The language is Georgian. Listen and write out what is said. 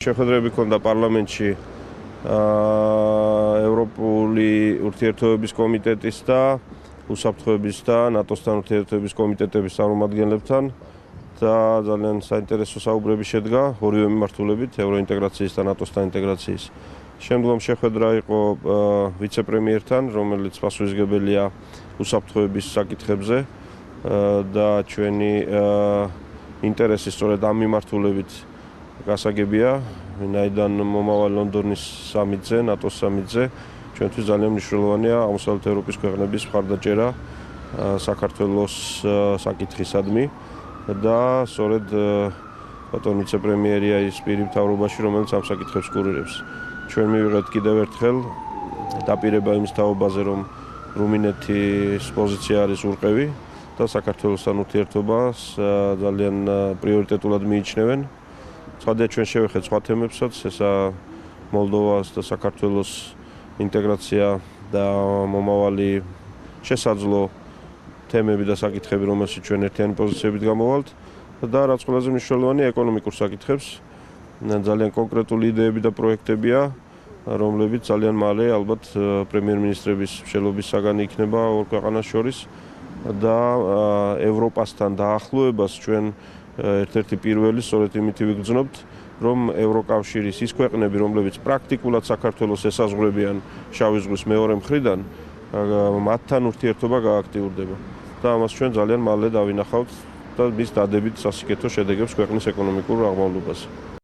შეხვედრები ქონდა პარლამენტში ევროპული ურთიერთობების კომიტეტის და უსაფრთხოების და ნატოსთან ურთიერთობების კომიტეტების წარმომადგენლებთან და ძალიან საინტერესო საუბრები შედგა ორივე მიმართულებით ევროინტეგრაციის და ნატოსთან ინტეგრაციის. შემდგომ შეხვედრა იყო ვიცე-პრემიერთან, რომელიც პასუხისმგებელია უსაფრთხოების საკითხებზე და ჩვენი ინტერესი სწორედ ამ მიმართულებით გასაგებია, ვინაიდან მომავალ ლონდონის სამიტზე, ნატოს სამიტზე ჩვენთვის ძალიან მნიშვნელოვანია აღმოსავლეთ ევროპის ქვეყნების მხარდაჭერა საქართველოს საკითხისადმი და სწორედ ბატონი ვიცე-პრემიერია ის პირი მთავრობაში, რომელიც ამ საკითხებს კურირებს. ჩვენ მივიღეთ კიდევ ერთხელ დაპირება იმის თაობაზე, რომ რუმინეთის პოზიცია არის ურყევი და საქართველოსთან ურთიერთობას ძალიან პრიორიტეტულად მიიჩნევენ. ცხადია, ჩვენ შევეხეთ სხვა თემებსაც, ესა მოლდოვას და საქართველოს ინტეგრაცია და მომავალი შესაძლო თემები და საკითხები, რომელშიც ჩვენ ერთიანი პოზიციებით გამოვალთ და რაც ყველაზე მნიშვნელოვანია ეკონომიკურ საკითხებს. ძალიან კონკრეტული იდეები და პროექტებია, რომლებიც ძალიან მალე ალბათ პრემიერ-მინისტრების მსჯელობის საგანი იქნება ორ ქვეყანას შორის და ევროპასთან დაახლოებას ჩვენ ერთ-ერთი პირველი სწორედ იმით ვიგრძნობთ, რომ ევროკავშირის ის ქვეყნები, რომლებიც პრაქტიკულად საქართველოს ესაზღვრებიან შავი ზღვის მეორე მხრიდან, მათთან ურთიერთობა გააქტიურდება. და ამას ჩვენ ძალიან მალე დავინახავთ და მის დადებით სასიკეთო შედეგებს ქვეყნის ეკონომიკურ აღმავლობაზე.